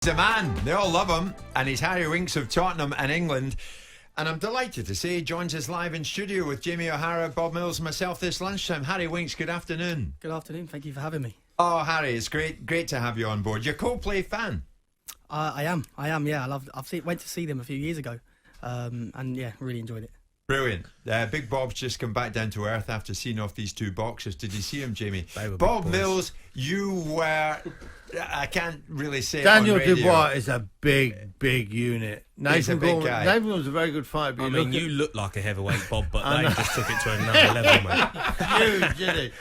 He's a man. They all love him. And he's Harry Winks of Tottenham and England. And I'm delighted to say he joins us live in studio with Jamie O'Hara, Bob Mills and myself this lunchtime. Harry Winks, good afternoon. Good afternoon. Thank you for having me. Oh, Harry, it's great to have you on board. You're a Coldplay fan? I am. Yeah, went to see them a few years ago. And yeah, really enjoyed it. Brilliant. Big Bob's just come back down to earth after seeing off these two boxers. Did you see him, Jamie? Bob Mills, you were... I can't really say Daniel it on radio. Dubois is a big unit. He's a big guy. Nathan was a very good fighter. I mean, you look like a heavyweight, Bob, but they just took it to another level, mate. Huge, isn't he?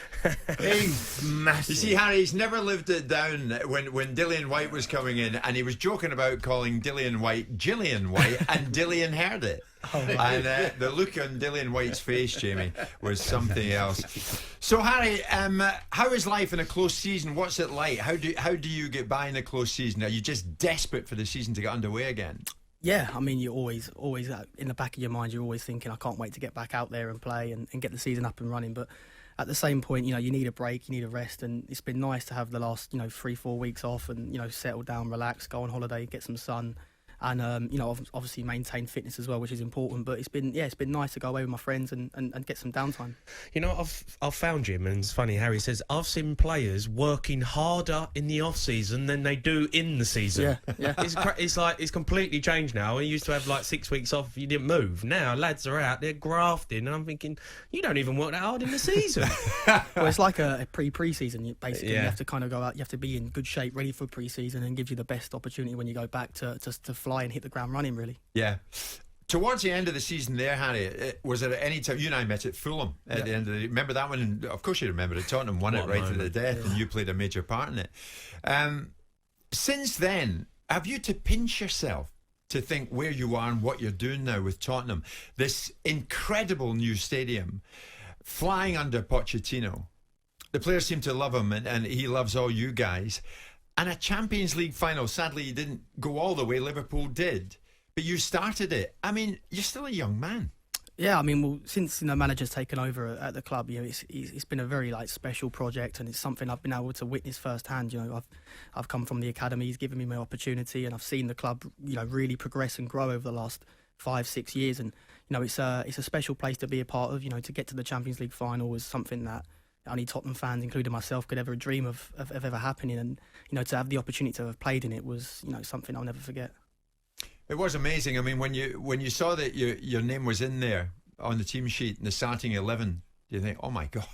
He's massive. You see, Harry, he's never lived it down when Dillian White was coming in, and he was joking about calling Dillian White Gillian White, and Dillian heard it. And the look on Dillian White's face, Jamie, was something else. So, Harry, how is life in a close season? What's it like? How do you get by in a close season? Are you just desperate for the season to get underway again? Yeah, I mean, you're always in the back of your mind, you're always thinking, I can't wait to get back out there and play and get the season up and running. But at the same point, you need a break, you need a rest, and it's been nice to have the last 3-4 weeks off and settle down, relax, go on holiday, get some sun. And obviously maintain fitness as well, which is important. But it's been nice to go away with my friends and get some downtime. I've found Jim, and it's funny. Harry says I've seen players working harder in the off season than they do in the season. Yeah. It's completely changed now. We used to have like 6 weeks off if you didn't move. Now lads are out, they're grafting, and I'm thinking you don't even work that hard in the season. Well, it's like a pre-season. Basically, you have to kind of go out. You have to be in good shape, ready for pre-season, and give you the best opportunity when you go back to fly and hit the ground running, really. Yeah. Towards the end of the season there, Harry, was it at any time, you and I met at Fulham at the end of the... Remember that one? And of course you remember it. Tottenham won it right to the death, and you played a major part in it. Since then, have you to pinch yourself to think where you are and what you're doing now with Tottenham? This incredible new stadium, flying under Pochettino. The players seem to love him, and he loves all you guys. And a Champions League final. Sadly, you didn't go all the way. Liverpool did. But you started it. I mean, you're still a young man. Yeah, I mean, well, since manager's taken over at the club, it's been a very special project, and it's something I've been able to witness firsthand. I've come from the academy. He's given me my opportunity, and I've seen the club, really progress and grow over the last 5-6 years. And it's a special place to be a part of. To get to the Champions League final was something that only Tottenham fans, including myself, could ever dream of ever happening. And to have the opportunity to have played in it was something I'll never forget. It was amazing. I mean, when you saw that your name was in there on the team sheet in the starting 11, you think, oh my God,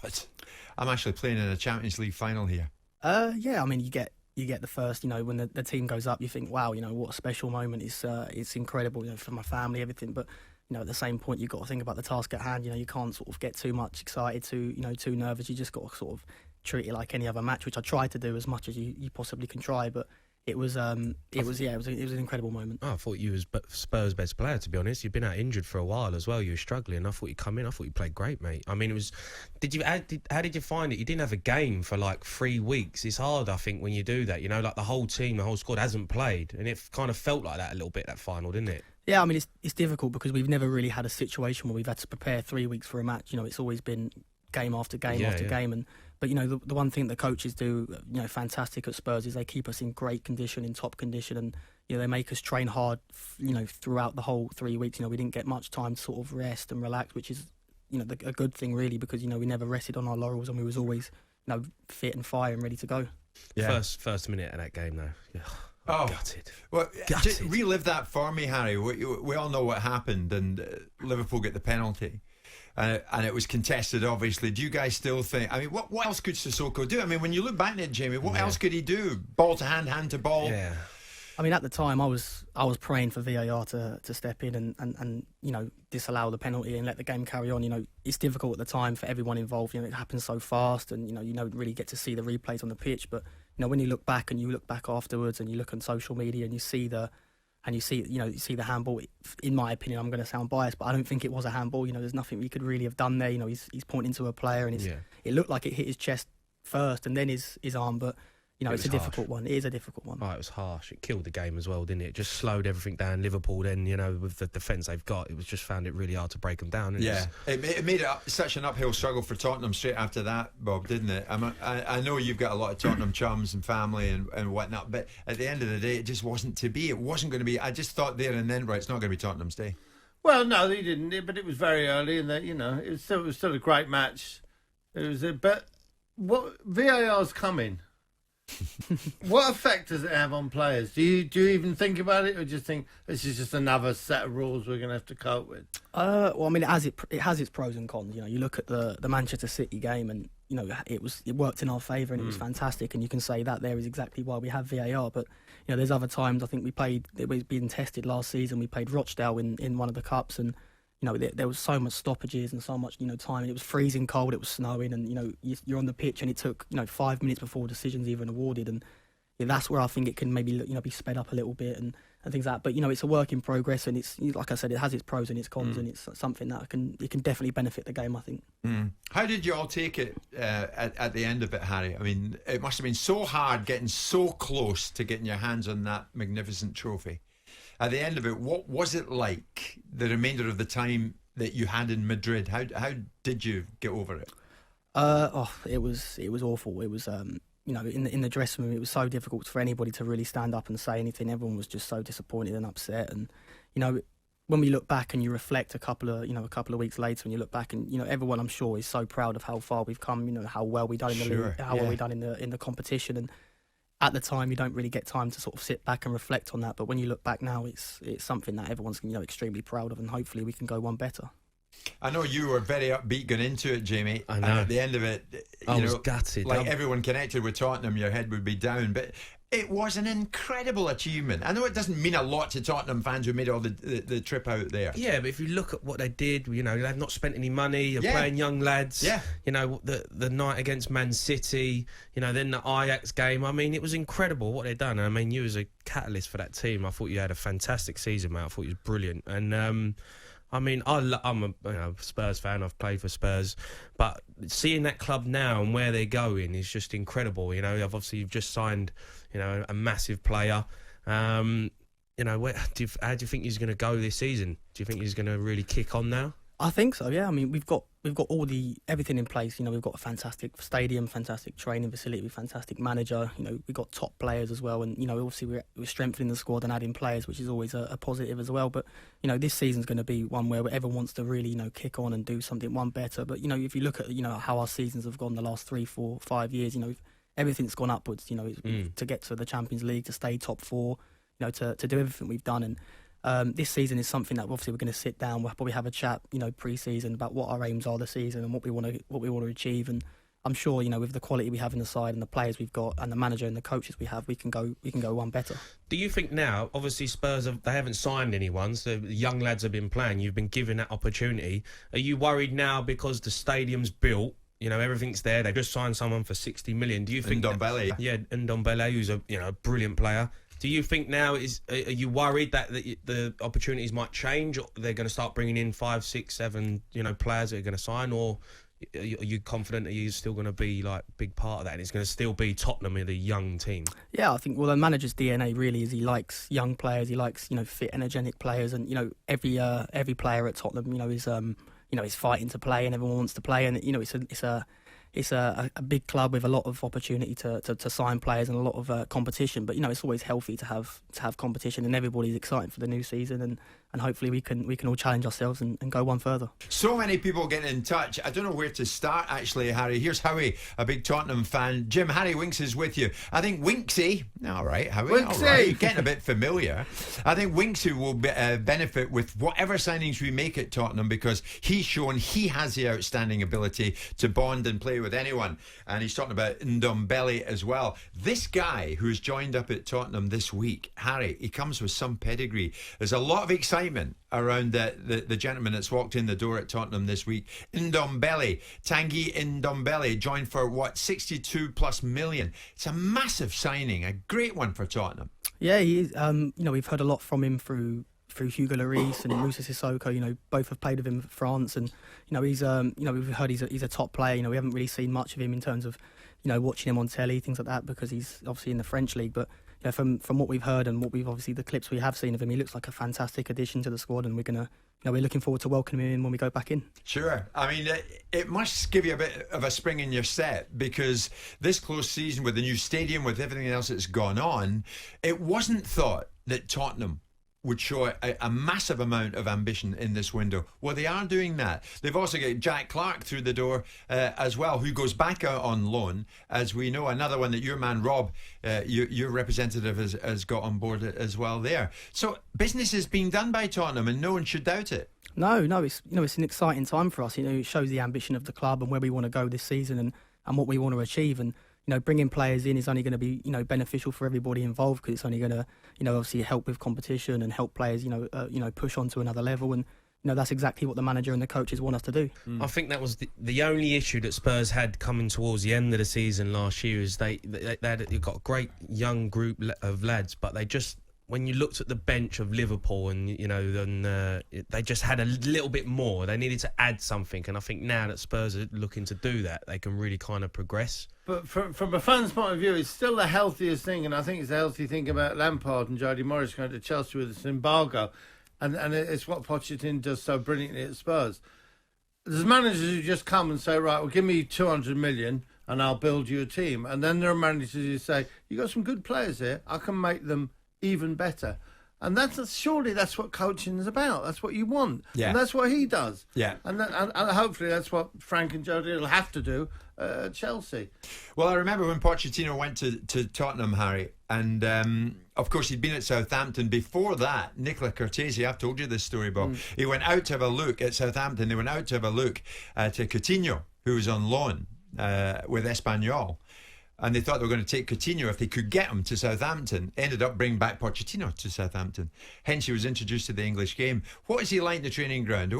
I'm actually playing in a Champions League final here. Yeah, I mean, you get the first, when the team goes up, you think, wow, what a special moment. It's incredible, for my family, everything. But at the same point, you've got to think about the task at hand. You can't sort of get too much excited, too nervous. You just got to sort of treat it like any other match, which I try to do as much as you possibly can try. But it was an incredible moment. I thought you was Spurs' best player, to be honest. You've been out injured for a while as well. You were struggling. I thought you'd come in. I thought you played great, mate. I mean, it was. How did you find it? You didn't have a game for like 3 weeks. It's hard, I think, when you do that. Like the whole team, the whole squad hasn't played, and it kind of felt like that a little bit, that final, didn't it? Yeah, I mean, it's difficult because we've never really had a situation where we've had to prepare 3 weeks for a match. It's always been game after game after game. But the one thing the coaches do, fantastic at Spurs, is they keep us in great condition, in top condition, and they make us train hard, throughout the whole 3 weeks. We didn't get much time to sort of rest and relax, which is, a good thing really, because we never rested on our laurels, and we was always, fit and fire and ready to go. Yeah. First minute of that game though. Yeah. Oh, gutted. Well, just relive that for me, Harry. We all know what happened, and Liverpool get the penalty. And it was contested, obviously. Do you guys still think... I mean, what else could Sissoko do? I mean, when you look back at it, Jamie, what else could he do? Ball to hand, hand to ball? Yeah. I mean, at the time, I was praying for VAR to step in and disallow the penalty and let the game carry on. It's difficult at the time for everyone involved. It happens so fast, and you don't really get to see the replays on the pitch. But when you look back afterwards, and you look on social media and you see the handball. In my opinion, I'm going to sound biased, but I don't think it was a handball. There's nothing we could really have done there. He's pointing to a player, and it looked like it hit his chest first and then his arm. But You know, It it's a was difficult one. It is a difficult one. Oh, it was harsh. It killed the game as well, didn't it? It just slowed everything down. Liverpool then, you know, with the defence they've got, it was just found it really hard to break them down. Yeah, it made it such an uphill struggle for Tottenham straight after that, Bob, didn't it? I know you've got a lot of Tottenham chums and family and whatnot, but at the end of the day, it just wasn't to be. It wasn't going to be. I just thought there and then, right, it's not going to be Tottenham's day. Well, no, they didn't. But it was very early, and that, you know, it was still a great match. But what VAR's coming? What effect does it have on players? Do you even think about it, or just think this is just another set of rules we're going to have to cope with? Well, I mean, it has its pros and cons. You know, you look at the Manchester City game, and you know it worked in our favour, and it was fantastic. And you can say that there is exactly why we have VAR. But you know, there's other times. I think it was being tested last season. We played Rochdale in one of the cups, and you know there was so much stoppages and so much time. And it was freezing cold. It was snowing, and you know you're on the pitch, and it took 5 minutes before decisions even awarded. And yeah, that's where I think it can maybe be sped up a little bit and things like that. But you know, it's a work in progress, and it's like I said, it has its pros and its cons, and it's something that it can definitely benefit the game, I think. How did you all take it at the end of it, Harry? I mean, it must have been so hard getting so close to getting your hands on that magnificent trophy. At the end of it, what was it like the remainder of the time that you had in Madrid? How did you get over it? It was awful. It was in the dressing room, it was so difficult for anybody to really stand up and say anything. Everyone was just so disappointed and upset. And you know, when we look back and you reflect a couple of weeks later, and you look back, and you know, everyone I'm sure is so proud of how far we've come. You know, how well we done in the league, how well we done in the competition. And at the time, you don't really get time to sort of sit back and reflect on that. But when you look back now, it's something that everyone's extremely proud of, and hopefully we can go one better. I know you were very upbeat going into it, Jamie. I know. And at the end of it, I was gutted. Like everyone connected with Tottenham, your head would be down. But it was an incredible achievement. I know it doesn't mean a lot to Tottenham fans who made all the trip out there. Yeah, but if you look at what they did, you know, they've not spent any money. They're playing young lads. Yeah. You know, the night against Man City, you know, then the Ajax game. I mean, it was incredible what they'd done. I mean, you was a catalyst for that team. I thought you had a fantastic season, mate. I thought you was brilliant. And, I mean, I'm a Spurs fan. I've played for Spurs, but seeing that club now and where they're going is just incredible. You know, you've just signed, you know, a massive player. You know, how do you think he's going to go this season? Do you think he's going to really kick on now? I think so. Yeah. I mean, we've got everything in place. You know, we've got a fantastic stadium, fantastic training facility, fantastic manager. You know, we've got top players as well, and you know, obviously we're strengthening the squad and adding players, which is always a positive as well. But you know, this season's going to be one where everyone wants to really kick on and do something one better. But you know, if you look at how our seasons have gone the last 3, 4, 5 years, you know, everything's gone upwards. You know, to get to the Champions League, to stay top 4, you know, to do everything we've done. And this season is something that obviously we're going to sit down. We'll probably have a chat, you know, pre-season about what our aims are this season and what we want to achieve. And I'm sure, you know, with the quality we have in the side and the players we've got and the manager and the coaches we have, we can go one better. Do you think now, obviously Spurs they haven't signed anyone, so the young lads have been playing. You've been given that opportunity. Are you worried now because the stadium's built? You know, everything's there. They've just signed someone for 60 million. Do you think Ndombele? Ndombele, who's a brilliant player. Do you think now are you worried that the opportunities might change, or they're going to start bringing in 5, 6, 7, you know, players that are going to sign, or are you confident that he's still going to be like a big part of that, and it's going to still be Tottenham with a young team? Yeah, I think the manager's DNA really is he likes young players, he likes fit, energetic players, and you know every player at Tottenham is fighting to play, and everyone wants to play, and you know it's a big club with a lot of opportunity to sign players and a lot of competition. But you know, it's always healthy to have competition, and everybody's excited for the new season, and hopefully we can all challenge ourselves and go one further. So many people getting in touch. I don't know where to start actually, Harry. Here's Howie, a big Tottenham fan. Jim, Harry Winks is with you. I think Winksy, all right, Howie, Winksy. all right, getting a bit familiar. I think Winksy will benefit with whatever signings we make at Tottenham, because he's shown he has the outstanding ability to bond and play with anyone. And he's talking about Ndombele as well. This guy who's joined up at Tottenham this week, Harry, he comes with some pedigree. There's a lot of excitement around the gentleman that's walked in the door at Tottenham this week. Ndombele, Tanguy Ndombele, joined for 62+ million. It's a massive signing, a great one for Tottenham. Yeah, he is. You know, we've heard a lot from him through Hugo Lloris and Moussa Sissoko. You know, both have played with him for France, and you know we've heard he's a top player. You know, we haven't really seen much of him in terms of watching him on telly, things like that, because he's obviously in the French league. But from what we've heard and what we've obviously the clips we have seen of him, he looks like a fantastic addition to the squad, and we're looking forward to welcoming him in when we go back in. Sure. I mean, it must give you a bit of a spring in your step, because this close season with the new stadium, with everything else that's gone on, it wasn't thought that Tottenham would show a massive amount of ambition in this window. Well, they are doing that. They've also got Jack Clark through the door as well, who goes back out on loan, as we know. Another one that your man Rob, your representative, has got on board as well there. So business is being done by Tottenham, and no one should doubt it. No, it's an exciting time for us. It shows the ambition of the club and where we want to go this season and what we want to achieve. And bringing players in is only going to be beneficial for everybody involved, because it's only going to obviously help with competition and help players push on to another level. And that's exactly what the manager and the coaches want us to do. I think that was the only issue that Spurs had coming towards the end of the season last year, is they got a great young group of lads, but they just, when you looked at the bench of Liverpool and they just had a little bit more. They needed to add something, and I think now that Spurs are looking to do that, they can really kind of progress. But from a fan's point of view, it's still the healthiest thing, and I think it's a healthy thing about Lampard and Jody Morris going to Chelsea with this embargo, and it's what Pochettino does so brilliantly at Spurs. There's managers who just come and say, right, well, give me 200 million and I'll build you a team. And then there are managers who say, you got some good players here, I can make them even better. And surely that's what coaching is about. That's what you want. Yeah. And that's what he does. Yeah. And hopefully that's what Frank and Jody will have to do at Chelsea. Well, I remember when Pochettino went to Tottenham, Harry, and of course he'd been at Southampton before that. Nicola Cortese, I've told you this story, Bob. He went out to have a look at Southampton. They went out to have a look to Coutinho, who was on loan with Espanyol. And they thought they were going to take Coutinho if they could get him to Southampton. Ended up bringing back Pochettino to Southampton. Hence, he was introduced to the English game. What is he like in the training ground?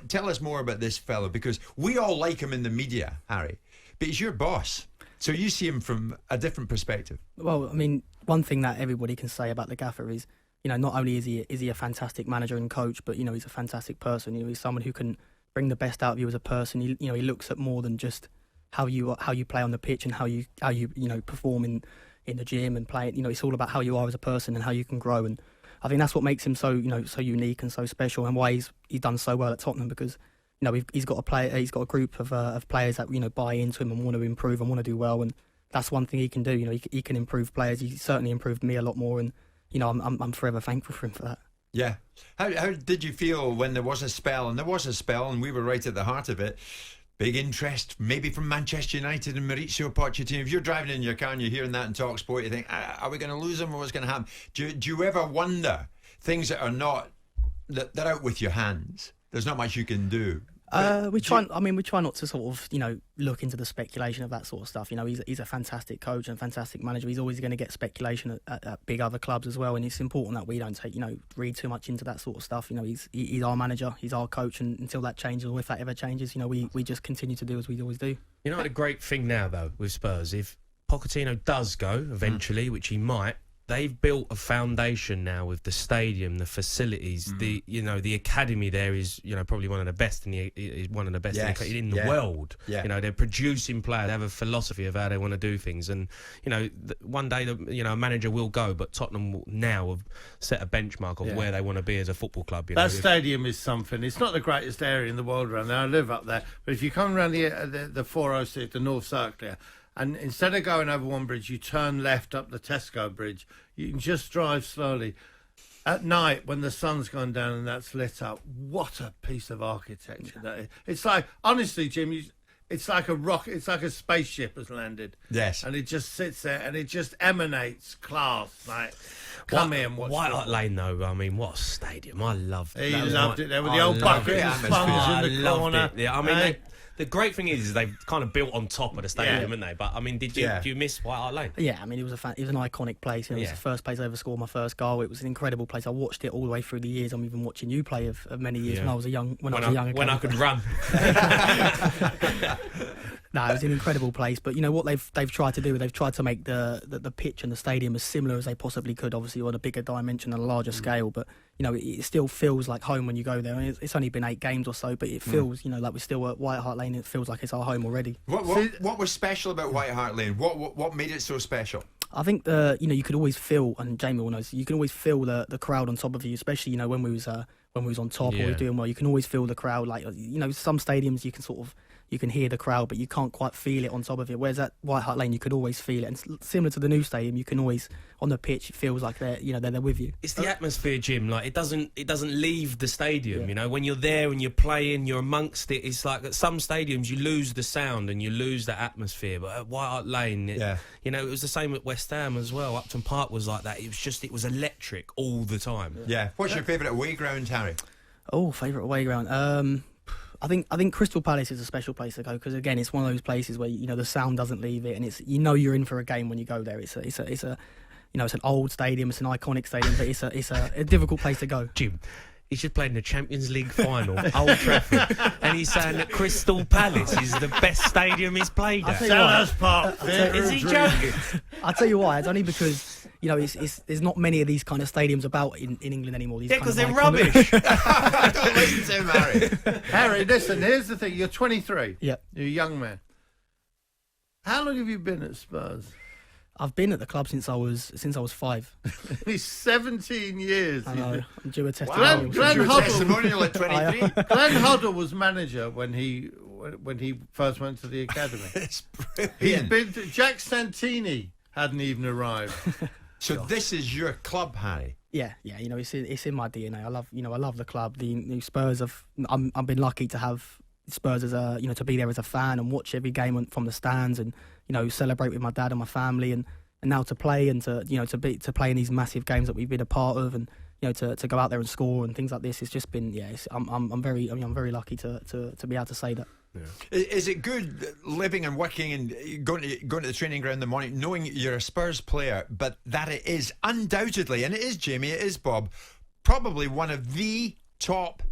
Tell us more about this fellow, because we all like him in the media, Harry, but he's your boss. So you see him from a different perspective. Well, I mean, one thing that everybody can say about the gaffer is, not only is he a fantastic manager and coach, but he's a fantastic person. He's someone who can bring the best out of you as a person. He looks at more than just how you play on the pitch and how you perform in the gym and play. It's all about how you are as a person and how you can grow. And I think that's what makes him so so unique and so special, and why he's done so well at Tottenham, because he's got a group of players that buy into him and want to improve and want to do well. And that's one thing he can do. He can improve players. He certainly improved me a lot more, and I'm forever thankful for him for that. Yeah. How did you feel when there was a spell, and we were right at the heart of it? Big interest, maybe from Manchester United and Mauricio Pochettino. If you're driving in your car and you're hearing that in talkSPORT, you think, are we going to lose him, or what's going to happen? Do you ever wonder things that are not, they're out with your hands? There's not much you can do. We try not to sort of, look into the speculation of that sort of stuff. He's a fantastic coach and fantastic manager. He's always going to get speculation at big other clubs as well, and it's important that we don't read too much into that sort of stuff. He's our manager, he's our coach, and until that changes, or if that ever changes, we just continue to do as we always do. The great thing now, though, with Spurs, if Pochettino does go eventually, which he might, they've built a foundation now with the stadium, the facilities, the academy there is probably one of the best in the world. Yeah. They're producing players. They have a philosophy of how they want to do things, and one day a manager will go, but Tottenham will now have set a benchmark of where they want to be as a football club. That stadium is something. It's not the greatest area in the world around there. I live up there, but if you come around the 406, the North Circular, and instead of going over one bridge, you turn left up the Tesco bridge. You can just drive slowly. At night, when the sun's gone down and that's lit up, what a piece of architecture that is. It's like, honestly, Jim, it's like a rocket. It's like a spaceship has landed. Yes. And it just sits there and it just emanates class. Like, come here and watch White Hart Lane, though, I mean, what a stadium. I loved it. He loved it there with the old bucket and sponge in the corner. Yeah, I mean, the great thing is they've kind of built on top of the stadium, haven't they? But I mean, do you miss White Hart Lane? Yeah, I mean, it was an iconic place. It was the first place I ever scored my first goal. It was an incredible place. I watched it all the way through the years. I'm even watching you play of many years when I was a young. When I could run. No, it was an incredible place. But you know what they've tried to do? They've tried to make the pitch and the stadium as similar as they possibly could. Obviously, on a bigger dimension and a larger scale. But you know, it still feels like home when you go there. I mean, it's only been 8 games or so, but it feels, you know, like we're still at White Hart Lane. It feels like it's our home already. What was special about White Hart Lane? What made it so special? I think you could always feel, and Jamie will know, you can always feel the crowd on top of you, especially, you know, when we was on top or we were doing well. You can always feel the crowd. Like, you know, some stadiums you can hear the crowd, but you can't quite feel it on top of it. Whereas at White Hart Lane, you could always feel it. And similar to the new stadium, you can always, on the pitch, it feels like they're there with you. It's the atmosphere, Jim. Like, it doesn't leave the stadium. You know, when you're there and you're playing, you're amongst it. It's like at some stadiums you lose the sound and you lose that atmosphere. But at White Hart Lane, you know, it was the same at West Ham as well. Upton Park was like that. It was electric all the time. Yeah. What's your favourite away ground, Harry? Oh, favourite away ground. I think Crystal Palace is a special place to go because, again, it's one of those places where, you know, the sound doesn't leave it, and it's, you know, you're in for a game when you go there. It's a you know, it's an old stadium, it's an iconic stadium, but it's a difficult place to go. Jim, he's just played in the Champions League final, Old Trafford, and he's saying that Crystal Palace is the best stadium he's played at. Selhurst Park. Is he joking? I'll tell you why. It's only because, you know, there's not many of these kind of stadiums about in England anymore. These Because they're iconic... rubbish. Don't listen to him, Harry. Harry, listen, here's the thing. You're 23. Yeah. You're a young man. How long have you been at Spurs? I've been at the club since I was 5. It's 17 years. I know. I'm due a Glenn Testimonial at 23. Glenn Hoddle was manager when he first went to the academy. It's He's brilliant. been Jack Santini hadn't even arrived. So this is your club, Harry. Yeah. You know, it's in my DNA. I love the club. The Spurs I've been lucky to have Spurs as to be there as a fan and watch every game from the stands and, you know, celebrate with my dad and my family and now to play and to play in these massive games that we've been a part of and, you know, to go out there and score and things like this. It's just been I'm very lucky to be able to say that. Yeah. Is it good living and working and going to the training ground in the morning, knowing you're a Spurs player, but that it is undoubtedly, and it is Jamie, it is Bob, probably one of the top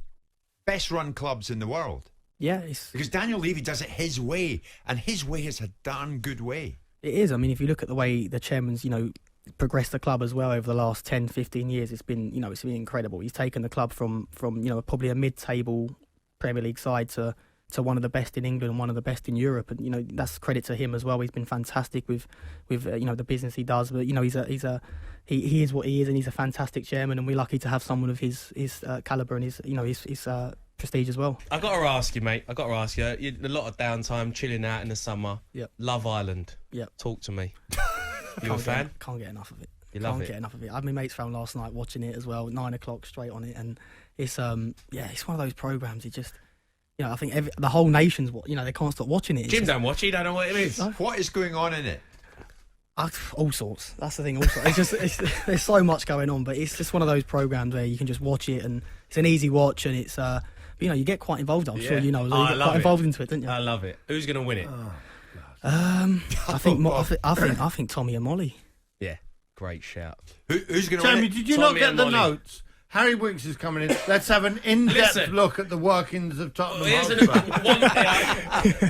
best run clubs in the world? Yeah, because Daniel Levy does it his way, and his way is a darn good way. It is. I mean, if you look at the way the chairman's, you know, progressed the club as well over the last 10, 15 years, it's been incredible. He's taken the club from you know, probably a mid-table Premier League side to one of the best in England and one of the best in Europe, and, you know, that's credit to him as well. He's been fantastic with you know, the business he does, but, you know, he is what he is, and he's a fantastic chairman, and we're lucky to have someone of his calibre and his prestige as well. I got to ask you, mate. You a lot of downtime, chilling out in the summer. Yep. Love Island. Yep. Talk to me. You a fan? Can't get enough of it. Can't get enough of it. I had my mates round last night watching it as well. 9 o'clock straight on it, and it's it's one of those programs. It just, you know, I think the whole nation's, you know, they can't stop watching it. Jim don't watch it. He don't know what it is. No. What is going on in it? All sorts. That's the thing. Also, there's so much going on, but it's just one of those programs where you can just watch it, and it's an easy watch, and it's you know, you get quite involved. I'm sure you know. You get quite involved into it, didn't you? I love it. Who's going to win it? I think Tommy and Molly. Yeah, great shout. Who's going to win Jamie, it? did you Tommy not get and the Molly. notes? Harry Winks is coming in. Let's have an in-depth Listen. look at the workings of Tottenham Here's Hotspur.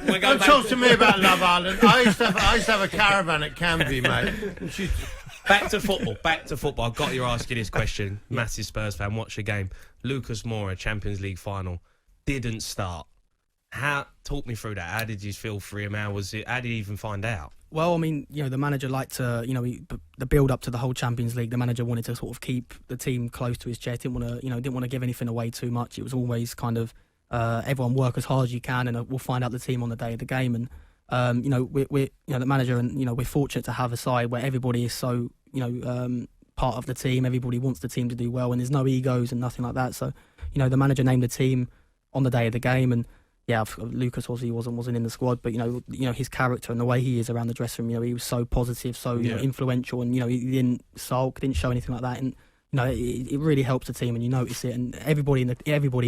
we're going Don't back talk to me about Love Island. I used to have a caravan at Canby, mate. And Back to football. I've got to ask you this question. Massive Spurs fan, watch the game. Lucas Moura, Champions League final, didn't start. Talk me through that. How did you feel for him? How did you even find out? Well, I mean, you know, the manager liked to, you know, the build up to the whole Champions League. The manager wanted to sort of keep the team close to his chest. Didn't want to give anything away too much. It was always kind of everyone work as hard as you can, and we'll find out the team on the day of the game. And you know, we're the manager, and, you know, we're fortunate to have a side where everybody is so, you know, part of the team. Everybody wants the team to do well, and there's no egos and nothing like that. So, you know, the manager named the team on the day of the game, and yeah, Lucas obviously wasn't in the squad, but you know his character and the way he is around the dressing room. You know, he was so positive, so you know, influential, and you know, he didn't sulk, didn't show anything like that, and you know, it really helps the team, and you notice it, and everybody in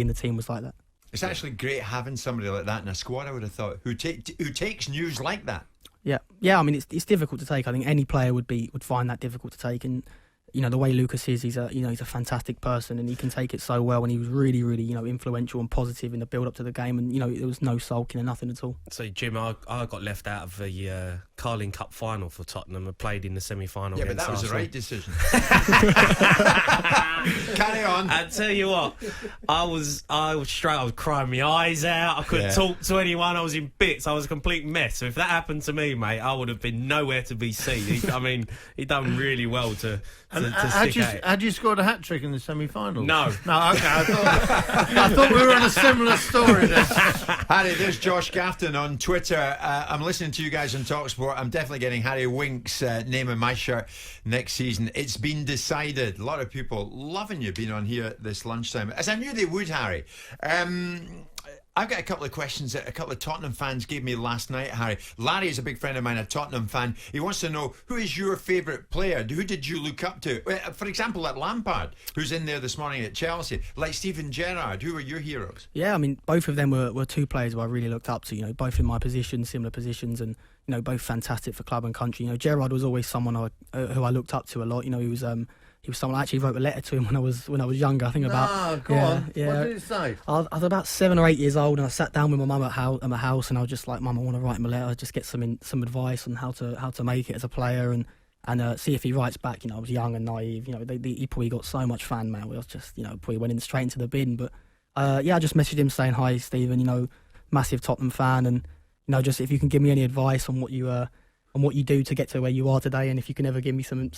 the team was like that. It's actually great having somebody like that in a squad, I would have thought, who takes news like that. Yeah. I mean, it's difficult to take. I think any player would find that difficult to take, and you know, the way Lucas is, he's a fantastic person, and he can take it so well. And he was really, really, you know, influential and positive in the build up to the game. And you know, there was no sulking and nothing at all. So Jim, I got left out of the Carling Cup final for Tottenham. I played in the semi-final. Yeah, but against that was the Arsenal. right decision. Carry on. I tell you what, I was crying my eyes out. I couldn't talk to anyone. I was in bits. I was a complete mess. So if that happened to me, mate, I would have been nowhere to be seen. I mean, he done really well to stick out. Had you scored a hat-trick in the semi-final? No. No, okay. I thought we were on a similar story then. Harry, there's Josh Gafton on Twitter. I'm listening to you guys on talkSPORT. I'm definitely getting Harry Winks' name in my shirt next season. It's been decided. A lot of people loving you being on here this lunchtime, as I knew they would, Harry. I've got a couple of questions that a couple of Tottenham fans gave me last night, Harry. Larry is a big friend of mine, a Tottenham fan. He wants to know, who is your favourite player? Who did you look up to? For example, like Lampard, who's in there this morning at Chelsea. Like Steven Gerrard, who were your heroes? Yeah, I mean, both of them were two players who I really looked up to, you know, both in my position, similar positions, and, you know, both fantastic for club and country. You know, Gerrard was always someone who I looked up to a lot. You know, he was someone. I actually wrote a letter to him when I was younger. I think about. Go on. Yeah. What did it say? I was about 7 or 8 years old, and I sat down with my mum at my house, and I was just like, "Mum, I want to write him a letter, just get some advice on how to make it as a player, and see if he writes back." You know, I was young and naive. You know, he probably got so much fan mail. It was just, you know, probably went in straight into the bin. But I just messaged him saying, "Hi, Stephen. You know, massive Tottenham fan, and you know, just if you can give me any advice on what you do to get to where you are today, and if you can ever give me some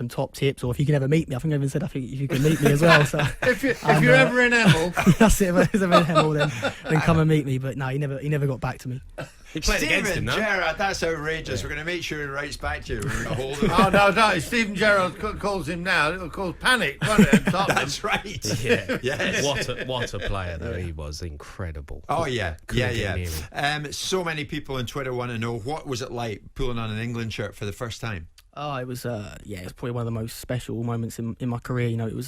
top tips, or if you can ever meet me." I think I even said, if you can meet me as well. So if you're ever in Hemel, that's it. If ever in Hemel, then come and meet me. But no, he never got back to me. He played against him, Steven no? Gerrard, that's outrageous. We're going to make sure he writes back to you. We're going to hold him. Oh no! Steven Gerrard calls him now. It'll cause panic, won't it? That's right. Yeah. Yes. What a player though. He was incredible. Oh yeah. Couldn't get near him. So many people on Twitter want to know, what was it like pulling on an England shirt for the first time? Oh, it was it was probably one of the most special moments in my career. You know, it was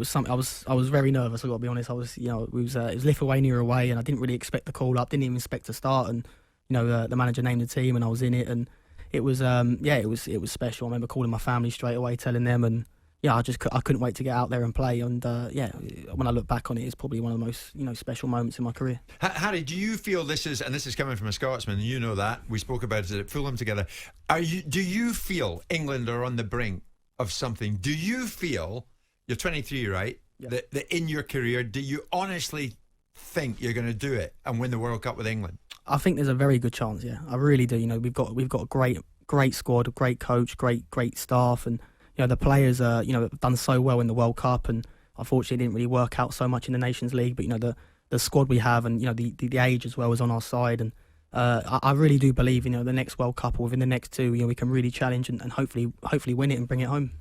something. I was very nervous. I got to be honest. I was, you know, it was Lithuania away, and I didn't really expect the call up. Didn't even expect to start, and you know, the manager named the team, and I was in it, and it was it was special. I remember calling my family straight away, telling them, and I couldn't wait to get out there and play. And when I look back on it, it's probably one of the most, you know, special moments in my career. Harry, do you feel this is coming from a Scotsman, and you know that we spoke about it at Fulham together? Do you feel England are on the brink of something? Do you feel, you're 23, right? Yeah. That in your career, do you honestly think you're going to do it and win the World Cup with England? I think there's a very good chance. Yeah, I really do. You know, we've got a great squad, a great coach, great staff, and you know, the players have done so well in the World Cup, and unfortunately it didn't really work out so much in the Nations League. But you know, the squad we have, and you know, the age as well is on our side, and I really do believe, you know, the next World Cup, or within the next two, you know, we can really challenge and hopefully win it and bring it home.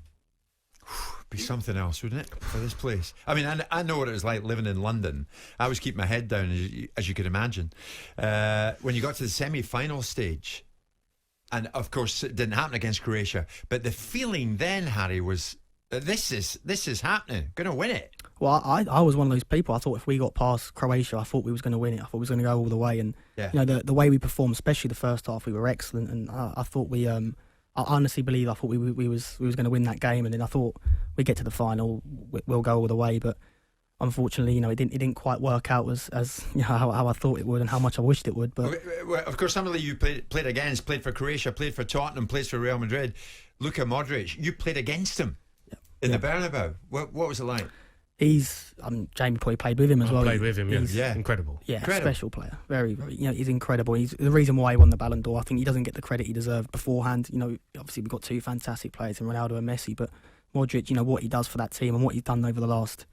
Be something else, wouldn't it, for this place? I mean, I know what it was like living in London. I always keep my head down, as you can imagine. When you got to the semi-final stage, and of course it didn't happen against Croatia, but the feeling then, Harry, was this is happening, going to win it. Well, I was one of those people. I thought if we got past Croatia, I thought we was going to win it. I thought we was going to go all the way, and you know, the way we performed, especially the first half, we were excellent, and I thought we I honestly believe I thought we was going to win that game, and then I thought we get to the final, we'll go all the way. But unfortunately, you know, it didn't quite work out as you know, how I thought it would and how much I wished it would. But of course, somebody you played against, played for Croatia, played for Tottenham, plays for Real Madrid. Luka Modric, you played against him in the Bernabeu. What was it like? Jamie probably played with him as well. Played with him, yeah. Incredible. Yeah, special player. Very, very, you know, he's incredible. He's the reason why he won the Ballon d'Or. I think he doesn't get the credit he deserved beforehand. You know, obviously we've got two fantastic players in Ronaldo and Messi, but Modric, you know, what he does for that team and what he's done over the last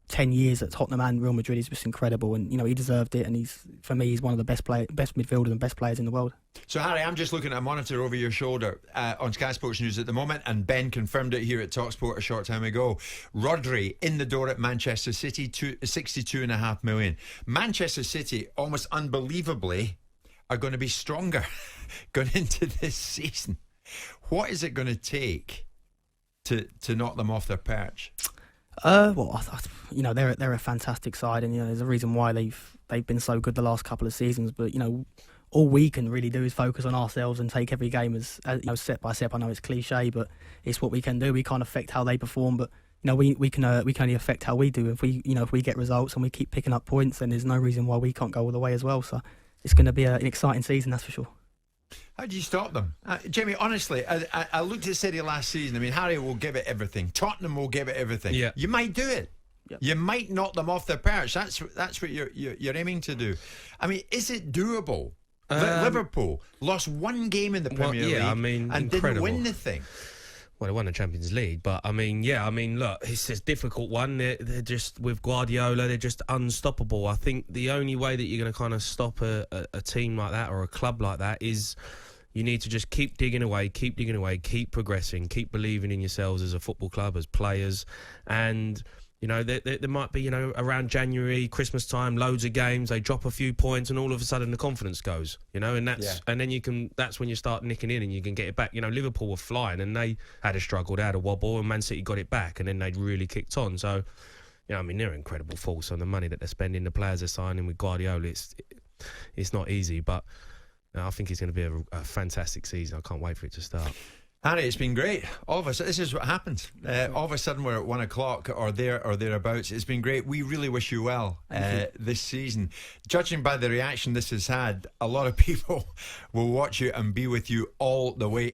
10 years at Tottenham and Real Madrid is just incredible, and you know, he deserved it, and he's one of the best midfielders and best players in the world. So Harry, I'm just looking at a monitor over your shoulder on Sky Sports News at the moment, and Ben confirmed it here at talkSPORT a short time ago. Rodri in the door at Manchester City, 62.5 million. Manchester City, almost unbelievably, are going to be stronger going into this season. What is it going to take to knock them off their perch? You know, they're a fantastic side, and you know, there's a reason why they've been so good the last couple of seasons. But you know, all we can really do is focus on ourselves and take every game as step by step. I know it's cliche, but it's what we can do. We can't affect how they perform, but we can only affect how we do. If we get results and we keep picking up points, then there's no reason why we can't go all the way as well. So it's going to be an exciting season, that's for sure. How do you stop them? Jamie, honestly, I looked at City last season. I mean, Harry will give it everything. Tottenham will give it everything. Yeah. You might do it. Yep. You might knock them off their perch. That's what you're aiming to do. I mean, is it doable? Liverpool lost one game in the Premier League I mean, and incredible. didn't win the thing. Well, they won the Champions League, but I mean, look, it's a difficult one. They're just, with Guardiola, they're just unstoppable. I think the only way that you're going to kind of stop a team like that or a club like that is you need to just keep digging away, keep progressing, keep believing in yourselves as a football club, as players. And, there might be, around January, Christmas time, loads of games, they drop a few points and all of a sudden the confidence goes, and then that's when you start nicking in and you can get it back. Liverpool were flying and they had a struggle, they had a wobble, and Man City got it back and then they really kicked on. So, they're an incredible force on the money that they're spending, the players they're signing with Guardiola. It's not easy, but I think it's going to be a fantastic season. I can't wait for it to start. Harry, it's been great. All of us, this is what happens. All of a sudden we're at 1 o'clock or thereabouts. It's been great. We really wish you well this season. Judging by the reaction this has had, a lot of people will watch you and be with you all the way.